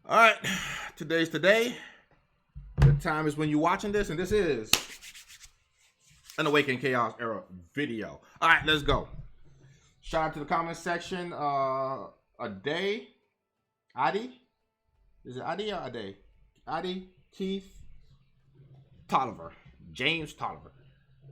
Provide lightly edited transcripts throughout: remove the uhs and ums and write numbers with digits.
All right, today's today. The time is when you're watching this, and this is an Awaken Chaos Era video. All right, let's go. Shout out to the comment section. A day, Adi, is it Adi or Ade? Adi, Keith, Tolliver, James Tolliver.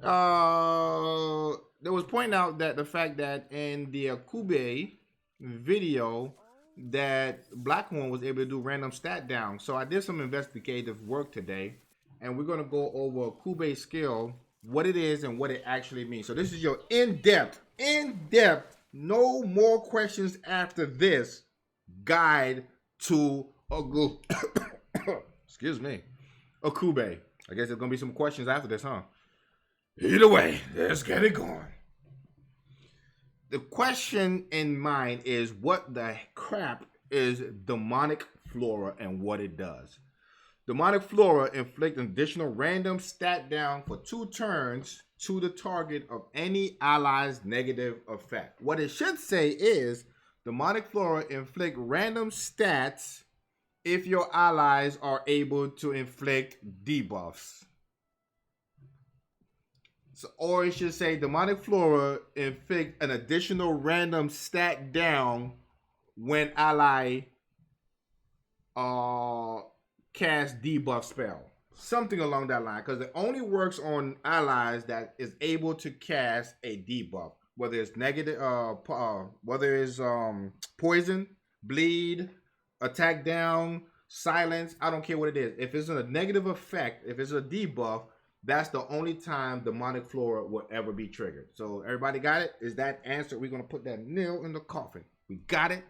There was pointing out that the fact that in the Akube video that Blackhorn was able to do random stat down. So I did some investigative work today, and we're gonna go over Akube's skill, what it is, and what it actually means. So this is your in-depth, no more questions after this guide to excuse me, Akube. I guess there's gonna be some questions after this, huh? Either way, let's get it going. The question in mind is, what the crap is demonic flora and what it does? Demonic flora inflict an additional random stat down for 2 turns to the target of any ally's negative effect. What it should say is, demonic flora inflict random stats if your allies are able to inflict debuffs. So, or it should say demonic flora inflict an additional random stat down when ally cast debuff spell. Something along that line, because it only works on allies that is able to cast a debuff, whether it's negative, whether it's poison, bleed, attack down, silence. I don't care what it is. If it's a negative effect, if it's a debuff, that's the only time demonic flora will ever be triggered. So everybody got it? Is that answered? We're going to put that nail in the coffin. We got it.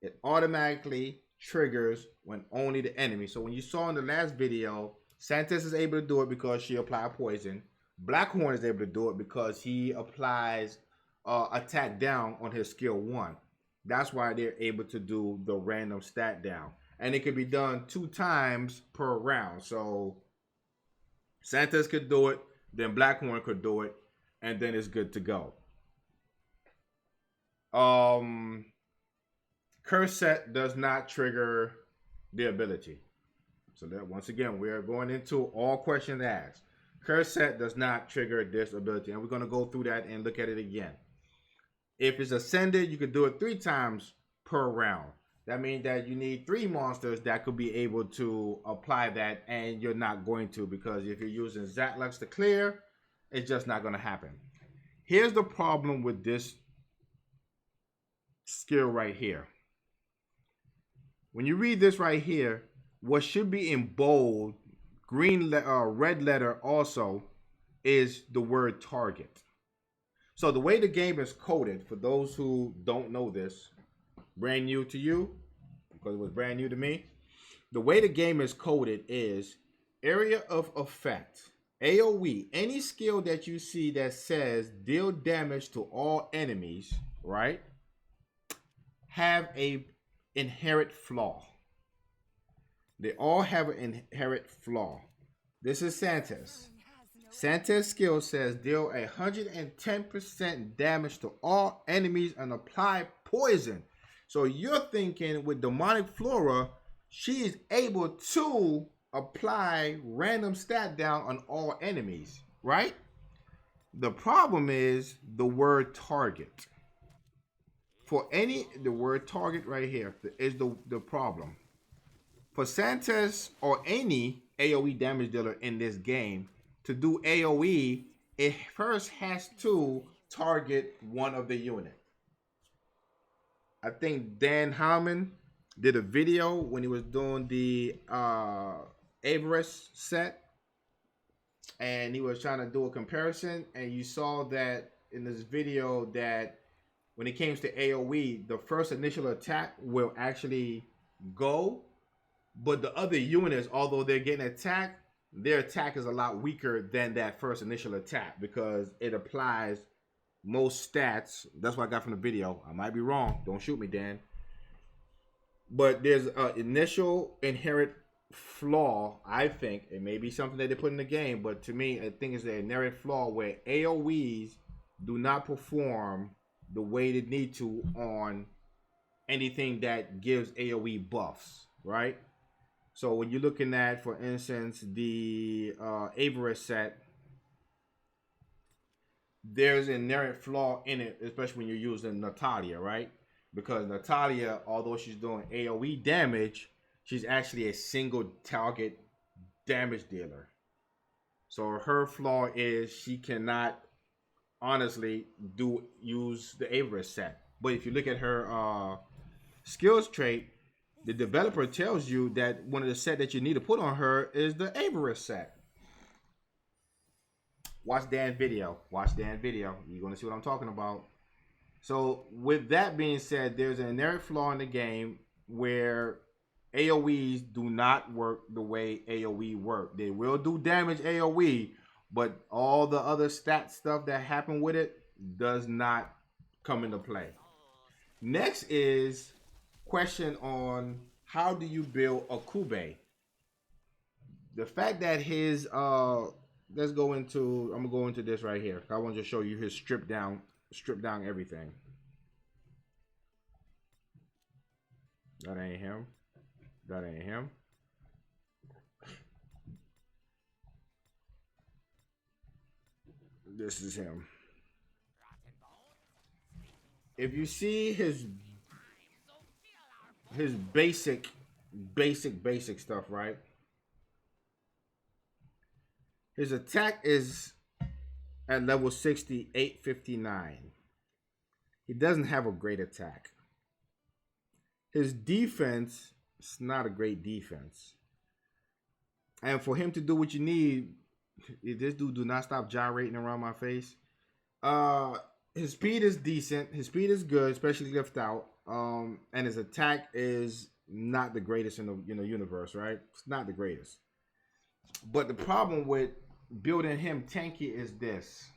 It automatically triggers when only the enemy. So when you saw in the last video, Santos is able to do it because she applied poison. Blackhorn is able to do it because he applies attack down on his skill 1. That's why they're able to do the random stat down. And it can be done 2 times per round. So Santos could do it, then Blackhorn could do it, and then it's good to go. Curse set does not trigger the ability. So that once again, we are going into all questions asked. Curse set does not trigger this ability, and we're going to go through that and look at it again. If it's ascended, you could do it 3 times per round. That means that you need 3 monsters that could be able to apply that, and you're not going to, because if you're using Zatlux to clear, it's just not going to happen. Here's the problem with this skill right here. When you read this right here, what should be in bold, red letter also, is the word target. So the way the game is coded, for those who don't know this, brand new to you, because it was brand new to me. The way the game is coded is area of effect, AoE, any skill that you see that says deal damage to all enemies, right, have a inherent flaw. They all have an inherent flaw. This is Santos. Santa's skill says deal 110% damage to all enemies and apply poison. So you're thinking with demonic flora, she is able to apply random stat down on all enemies, right? The problem is the word target. For the word target right here is the problem. For Santos or any AoE damage dealer in this game, to do AoE, it first has to target one of the unit. I think Dan Harmon did a video when he was doing the Avarice set, and he was trying to do a comparison, and you saw that in this video that when it comes to AoE, the first initial attack will actually go, but the other units, although they're getting attacked, their attack is a lot weaker than that first initial attack because it applies most stats. That's what I got from the video. I might be wrong. Don't shoot me, Dan. But there's an initial inherent flaw, I think. It may be something that they put in the game, but to me, I think it's an inherent flaw where AoEs do not perform the way they need to on anything that gives AoE buffs. right? So when you're looking at, for instance, the Avarice set, there's an inherent flaw in it, especially when you're using Natalia, right? Because Natalia, although she's doing AoE damage, she's actually a single target damage dealer. So her flaw is she cannot honestly use the Avarice set. But if you look at her skills trait, the developer tells you that one of the set that you need to put on her is the Avarice set. Watch Dan's video. Watch Dan's video. You're going to see what I'm talking about. So with that being said, there's an inherent flaw in the game where AoEs do not work the way AoE work. They will do damage AoE, but all the other stat stuff that happen with it does not come into play. Next is question on how do you build Akube? The fact that his let's go into, I'm gonna go into this right here. I want to show you his strip down everything. That ain't him. That ain't him. This is him. If you see his basic stuff, right? His attack is at level 60, 859. He doesn't have a great attack. His defense is not a great defense. And for him to do what you need, this dude do not stop gyrating around my face. His speed is decent. His speed is good, especially lift out. And his attack is not the greatest in the universe, right? It's not the greatest. But the problem with building him tanky is this.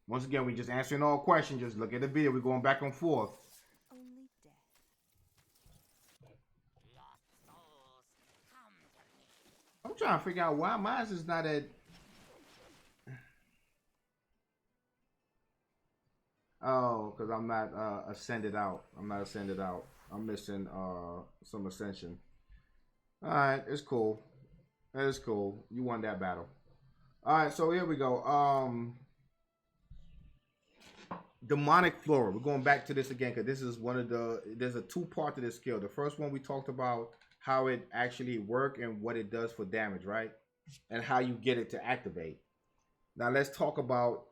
Once again, we just answering all questions. Just look at the video. We're going back and forth. Only death. I'm trying to figure out why mine is not at. Oh, because I'm not ascended out. I'm not ascended out. I'm missing some ascension. All right, it's cool. That is cool. You won that battle. All right, so here we go. Demonic Flora. We're going back to this again because this is one of the. There's a two-part to this skill. The first one we talked about how it actually works and what it does for damage, right? And how you get it to activate. Now let's talk about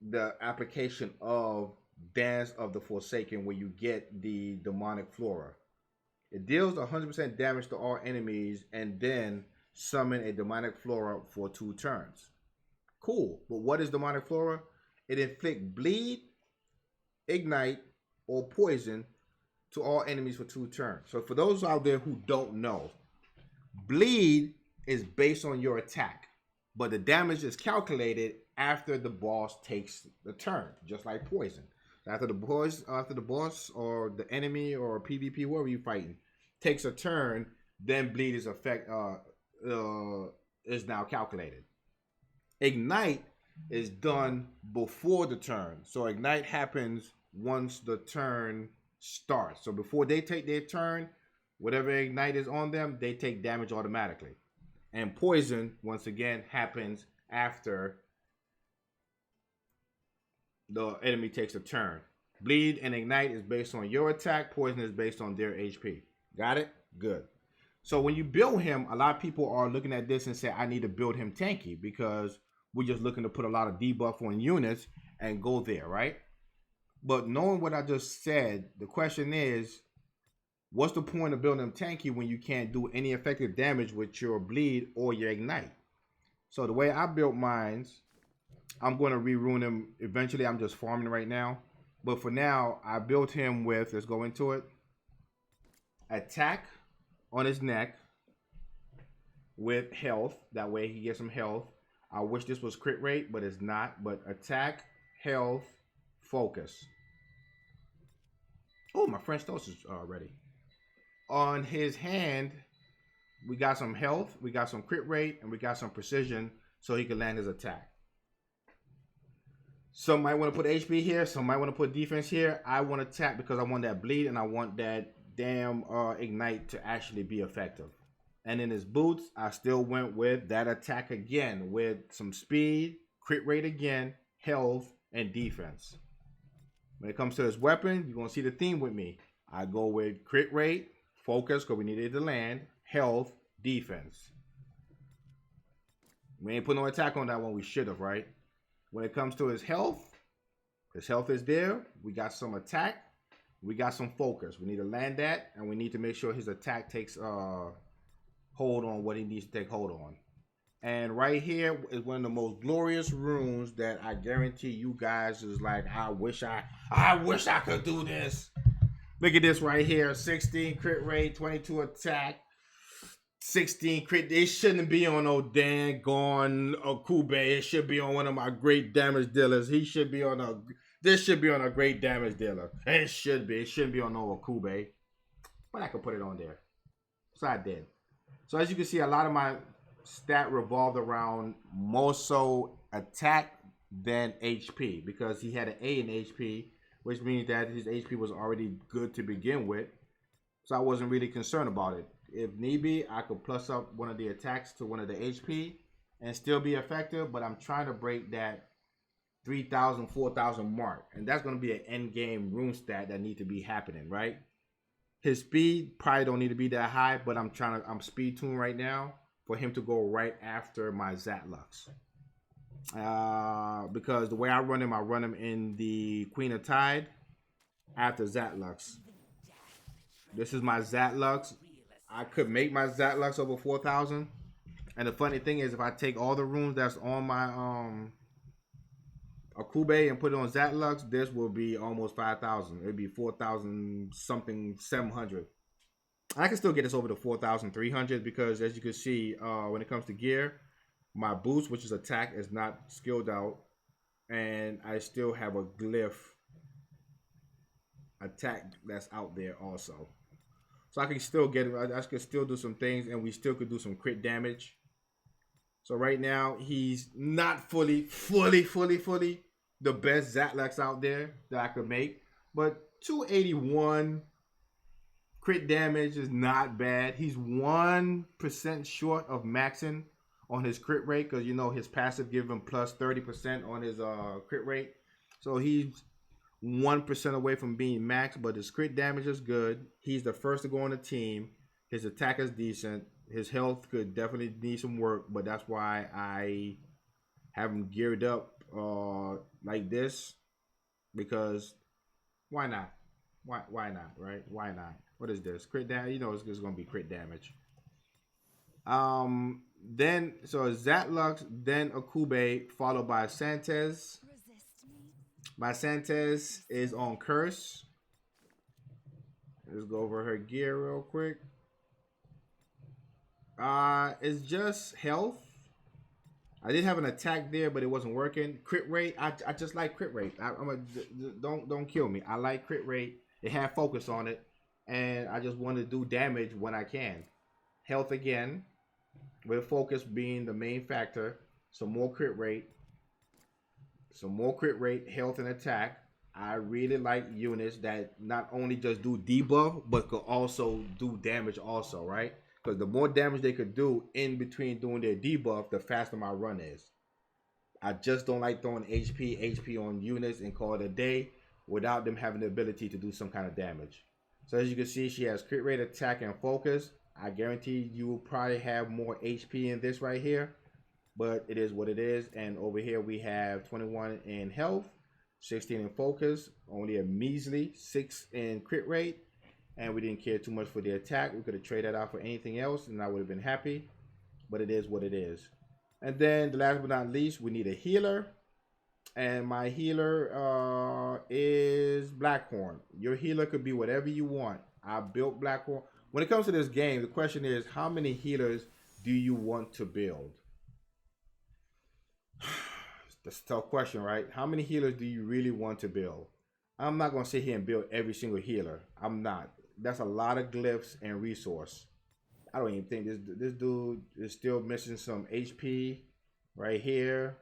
the application of Dance of the Forsaken, where you get the Demonic Flora. It deals 100% damage to all enemies and then summon a Demonic Flora for 2 turns. Cool, but what is Demonic Flora? It inflicts bleed, ignite, or poison to all enemies for 2 turns. So for those out there who don't know, bleed is based on your attack, but the damage is calculated after the boss takes the turn, just like poison. After the boss or the enemy or PvP, wherever you're fighting, takes a turn, then bleed is is now calculated. Ignite is done before the turn. So ignite happens once the turn starts. So before they take their turn, whatever ignite is on them, they take damage automatically. And poison, once again, happens after the enemy takes a turn. Bleed and ignite is based on your attack. Poison is based on their HP. Got it? Good. So when you build him, a lot of people are looking at this and say, I need to build him tanky because we're just looking to put a lot of debuff on units and go there, right? But knowing what I just said, the question is, what's the point of building him tanky when you can't do any effective damage with your bleed or your ignite? So the way I built mines, I'm going to re-rune him. Eventually, I'm just farming right now. But for now, I built him with, let's go into it, attack on his neck with health. That way he gets some health. I wish this was crit rate, but it's not. But attack, health, focus. Oh, my French toast is ready. On his hand, we got some health, we got some crit rate, and we got some precision so he can land his attack. Some might want to put HP here. Some might want to put defense here. I want to attack because I want that bleed and I want that damn ignite to actually be effective. And in his boots, I still went with that attack again with some speed, crit rate again, health, and defense. When it comes to his weapon, you're going to see the theme with me. I go with crit rate, focus, because we needed to land, health, defense. We ain't put no attack on that one. We should have, right? When it comes to his health is there. We got some attack. We got some focus. We need to land that, and we need to make sure his attack takes hold on what he needs to take hold on. And right here is one of the most glorious runes that I guarantee you guys is like, I wish I could do this. Look at this right here. 16 crit rate, 22 attack, 16 crit. It shouldn't be on no dang gone Akube. It should be on one of my great damage dealers. This should be on a great damage dealer. It should be. It shouldn't be on no Akube. But I could put it on there. So I did. So as you can see, a lot of my stat revolved around more so attack than HP, because he had an A in HP, which means that his HP was already good to begin with. So I wasn't really concerned about it. If need be, I could plus up one of the attacks to one of the HP and still be effective, but I'm trying to break that 3,000, 4,000 mark. And that's going to be an end game rune stat that need to be happening, right? His speed probably don't need to be that high, but I'm speed tuned right now for him to go right after my Zatlux. Because the way I run him in the Queen of Tide after Zatlux. This is my Zatlux. I could make my Zatlux over 4,000. And the funny thing is, if I take all the runes that's on my Akube and put it on Zatlux, this will be almost 5,000. It'd be 4,000 something, 700. I can still get this over to 4,300 because, as you can see, when it comes to gear, my boost, which is attack, is not skilled out, and I still have a glyph attack that's out there also. So I can still get it. I can still do some things, and we still could do some crit damage. So right now, he's not fully the best Zatlux out there that I could make, but 281 crit damage is not bad. He's 1% short of maxing on his crit rate, because you know his passive give him plus 30% on his crit rate. So he's 1% away from being maxed, but his crit damage is good. He's the first to go on the team. His attack is decent. His health could definitely need some work, but that's why I have him geared up like this, because why not? Why not, right? Why not? What is this? Crit damage? You know it's going to be crit damage. Then, so Zatlux, then Akube, followed by Santes. My Santes is on Curse. Let's go over her gear real quick. It's just health. I did have an attack there, but it wasn't working. Crit rate, I just like crit rate. Don't kill me. I like crit rate. It had focus on it, and I just want to do damage when I can. Health again, with focus being the main factor. Some more crit rate. Health and attack. I really like units that not only just do debuff, but could also do damage also, right? Because the more damage they could do in between doing their debuff, the faster my run is. I just don't like throwing HP on units and call it a day without them having the ability to do some kind of damage. So as you can see, she has crit rate, attack, and focus. I guarantee you will probably have more HP in this right here, but it is what it is. And over here we have 21 in health, 16 in focus, only a measly 6 in crit rate. And we didn't care too much for the attack. We could have traded that out for anything else, and I would have been happy. But it is what it is. And then, the last but not least, we need a healer. And my healer is Blackhorn. Your healer could be whatever you want. I built Blackhorn. When it comes to this game, the question is, how many healers do you want to build? That's a tough question, right? How many healers do you really want to build? I'm not going to sit here and build every single healer. I'm not. That's a lot of glyphs and resource. I don't even think this dude is still missing some HP right here,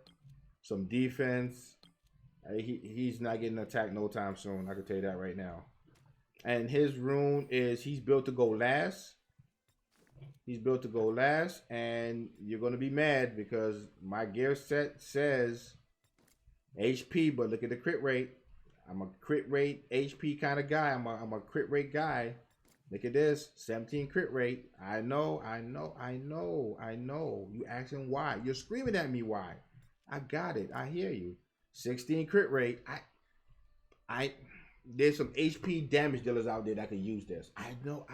some defense. He's not getting attacked no time soon. I can tell you that right now. And his rune is he's built to go last. He's built to go last, and you're gonna be mad because my gear set says HP, but look at the crit rate. I'm a crit rate HP kind of guy. I'm a crit rate guy. Look at this, 17 crit rate. I know. You asking why? You're screaming at me why? I got it. I hear you. 16 crit rate. I there's some HP damage dealers out there that could use this. I know.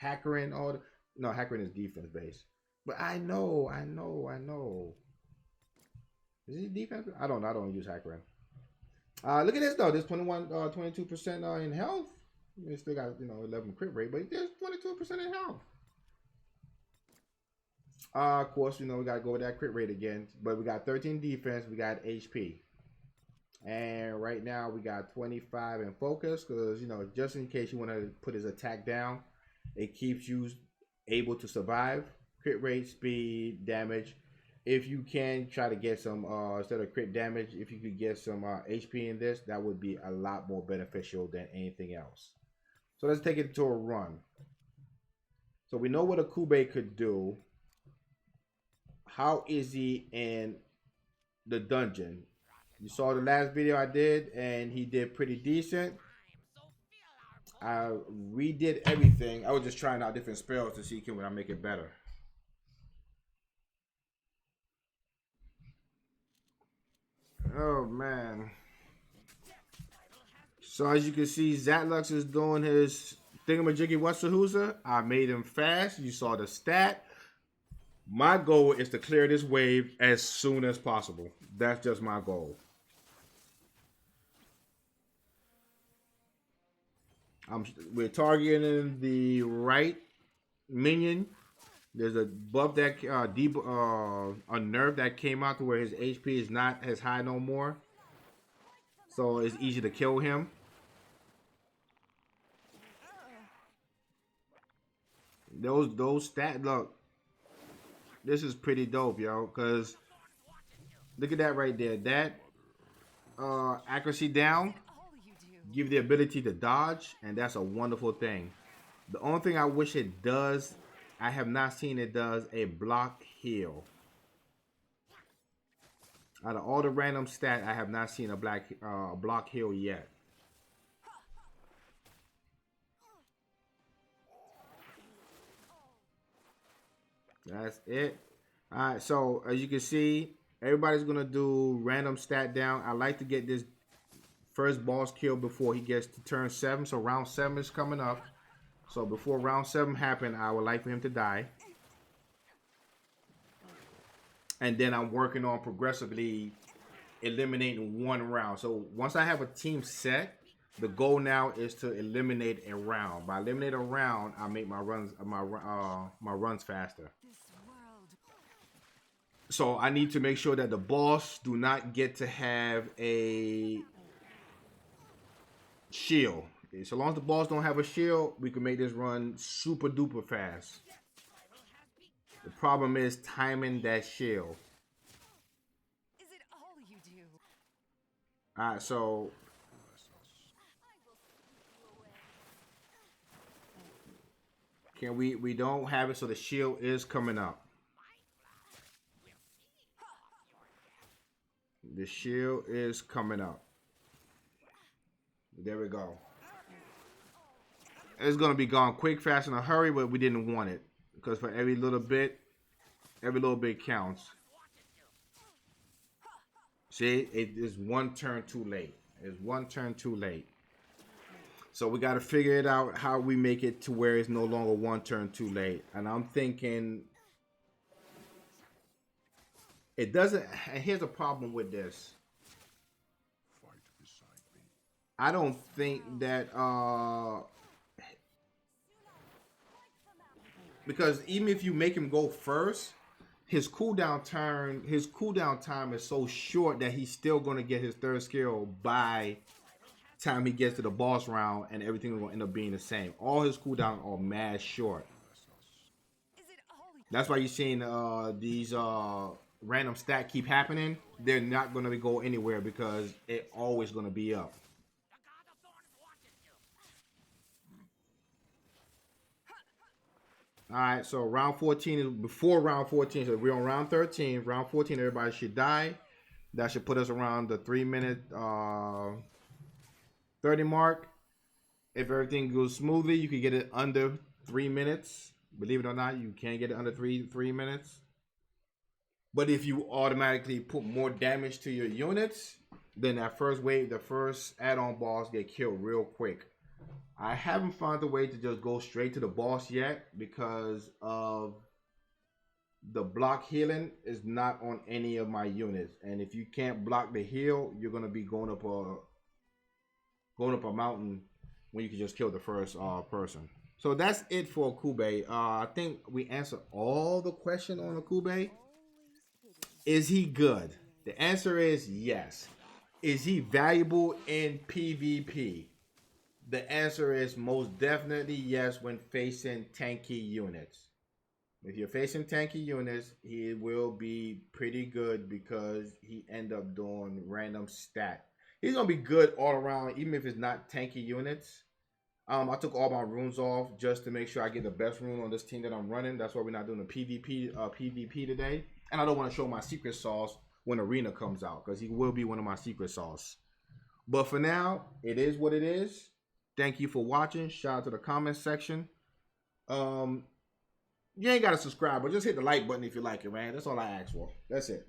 Hackering all the, no, hackering is defense based. But I know. Is he defense? I don't use hackering. Look at this though. There's 22% in health. It still got 11 crit rate, but there's 22% in health. Of course, we gotta go with that crit rate again. But we got 13 defense. We got HP. And right now we got 25 in focus because just in case you want to put his attack down, it keeps you able to survive. Crit rate, speed, damage. If you can try to get some instead of crit damage, if you could get some HP in this, that would be a lot more beneficial than anything else. So let's take it to a run. So we know what Akube could do. How is he in the dungeon? You saw the last video I did, and he did pretty decent. I redid everything. I was just trying out different spells to see can I make it better. Oh man. So as you can see, Zatlux is doing his thingamajiggy Whatsahusa. I made him fast. You saw the stat. My goal is to clear this wave as soon as possible. That's just my goal. We're targeting the right minion. There's a buff that a nerf that came out to where his HP is not as high no more, so it's easy to kill him. Those stat look. This is pretty dope, yo. Cause look at that right there. That accuracy down. Give the ability to dodge, and that's a wonderful thing. The only thing I wish it does, I have not seen it does a block heal. Out of all the random stat, I have not seen a block heal yet. That's it. All right, so as you can see, everybody's gonna do random stat down. I like to get this first boss kill before he gets to turn 7. So round 7 is coming up. So before round 7 happen, I would like for him to die. And then I'm working on progressively eliminating one round. So once I have a team set, the goal now is to eliminate a round. By eliminate a round, I make my runs faster. So I need to make sure that the boss do not get to have a shield. So long as the boss don't have a shield, we can make this run super duper fast. The problem is timing that shield. Alright, so we don't have it, so the shield is coming up. The shield is coming up. There we go. It's gonna be gone quick, fast, in a hurry, but we didn't want it because for every little bit counts. See, it is one turn too late. It's one turn too late. So we got to figure it out how we make it to where it's no longer one turn too late. And I'm thinking it doesn't. And here's a problem with this. I don't think that because even if you make him go first, his cooldown time is so short that he's still going to get his third skill by time he gets to the boss round, and everything will end up being the same. All his cooldowns are mad short. That's why you're seeing these random stat keep happening. They're not going to go anywhere because it's always going to be up. All right, so round 14 is before round 14. So we're on round 13. Round 14, everybody should die. That should put us around the 3-minute 30 mark. If everything goes smoothly, you can get it under 3 minutes. Believe it or not, you can get it under three minutes. But if you automatically put more damage to your units, then that first wave, the first add-on boss get killed real quick. I haven't found a way to just go straight to the boss yet because of the block healing is not on any of my units. And if you can't block the heal, you're gonna be going up a mountain when you can just kill the first person. So that's it for Akube. I think we answered all the question on Akube. Is he good? The answer is yes. Is he valuable in PvP? The answer is most definitely yes when facing tanky units. If you're facing tanky units, he will be pretty good because he end up doing random stat. He's gonna be good all around, even if it's not tanky units. I took all my runes off just to make sure I get the best rune on this team that I'm running. That's why we're not doing a PvP today. And I don't want to show my secret sauce when Arena comes out because he will be one of my secret sauce. But for now, it is what it is. Thank you for watching. Shout out to the comment section. You ain't got to subscribe, but just hit the like button if you like it, man. That's all I ask for. That's it.